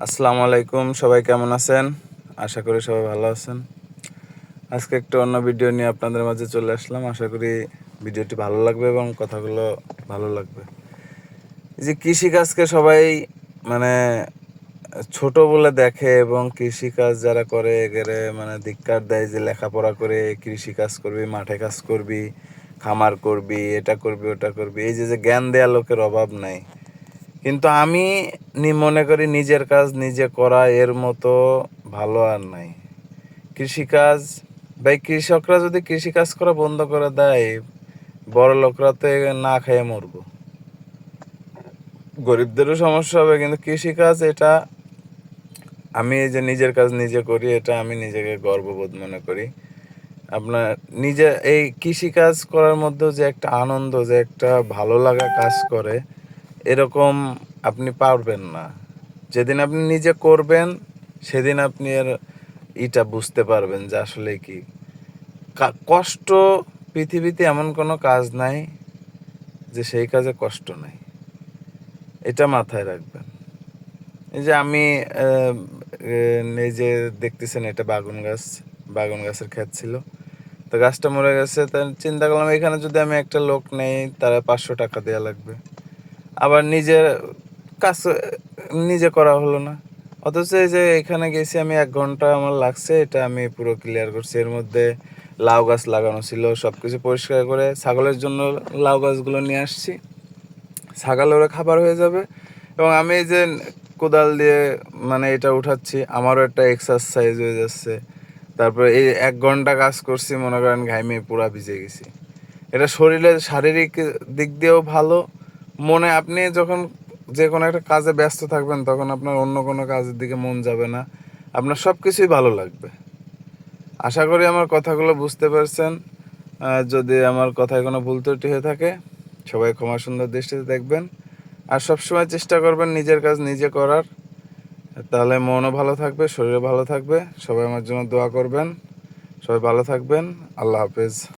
আসসালামু আলাইকুম, সবাই কেমন আছেন? আশা করি সবাই ভালো আছেন। আজকে একটা অন্য ভিডিও নিয়ে আপনাদের মাঝে চলে আসলাম। আশা করি ভিডিওটি ভালো লাগবে এবং কথাগুলো ভালো লাগবে। এই যে কৃষিকাজকে সবাই মানে ছোট বলে দেখে এবং কৃষিকাজ যারা করে এগেরে ধিক্কার দেয় যে লেখাপড়া করে কৃষিকাজ করবি, মাঠে কাজ করবি, খামার করবি, এটা করবি, ওটা করবি। এই যে জ্ঞান দেয়া লোকের অভাব নাই। কিন্তু আমি মনে করি নিজের কাজ নিজে করা এর মতো ভালো আর নাই। কৃষিকাজ কৃষকরা যদি কৃষিকাজ করা বন্ধ করে দেয়, বড় লোকরা তো না খেয়ে মরবো, গরিবদেরও সমস্যা হবে। কিন্তু কৃষিকাজ এটা আমি এই যে নিজের কাজ নিজে করি, এটা আমি নিজেকে গর্ববোধ মনে করি। আপনার নিজে এই কৃষিকাজ করার মধ্যেও যে একটা আনন্দ, যে একটা ভালো লাগা কাজ করে, এরকম আপনি পারবেন না। যেদিন আপনি নিজে করবেন সেদিন আপনি এর বুঝতে পারবেন যে আসলে কি কষ্ট। পৃথিবীতে এমন কোনো কাজ নাই যে সেই কাজে কষ্ট নাই, এটা মাথায় রাখবেন। এই যে আমি এই যে দেখতেছেন, এটা বাগুন গাছের ক্ষেত ছিল। তো গাছটা মরে গেছে, তাই চিন্তা করলাম এখানে যদি আমি একটা লোক নেই, তারা 500 টাকা দেওয়া লাগবে। আবার কাজ নিজে করা হলো না। অথচ এই যে এখানে গেছি আমি, 1 ঘন্টা আমার লাগছে, এটা আমি পুরো ক্লিয়ার করছি। এর মধ্যে লাউ গাছ লাগানো ছিল, সব কিছু পরিষ্কার করে ছাগলের জন্য লাউ গাছগুলো নিয়ে আসছি। ছাগল ওরা খাবার হয়ে যাবে এবং আমি এই যে কোদাল দিয়ে এটা উঠাচ্ছি, আমারও একটা এক্সারসাইজ হয়ে যাচ্ছে। তারপরে এই 1 ঘন্টা কাজ করছি, মনে করেন ঘামে পুরা ভিজে গেছি। এটা শরীরের শারীরিক দিক দিয়েও ভালো। মনে আপনি যখন যে কোনো একটা কাজে ব্যস্ত থাকবেন, তখন আপনার অন্য কোনো কাজের দিকে মন যাবে না, আপনার সব কিছুই ভালো লাগবে। আশা করি আমার কথাগুলো বুঝতে পারছেন। যদি আমার কথায় কোনো ভুল ত্রুটি হয়ে থাকে, সবাই ক্ষমা সুন্দর দৃষ্টিতে দেখবেন। আর সবসময় চেষ্টা করবেন নিজের কাজ নিজে করার। তাহলে মনও ভালো থাকবে, শরীরও ভালো থাকবে। সবাই আমার জন্য দোয়া করবেন। সবাই ভালো থাকবেন। আল্লাহ হাফেজ।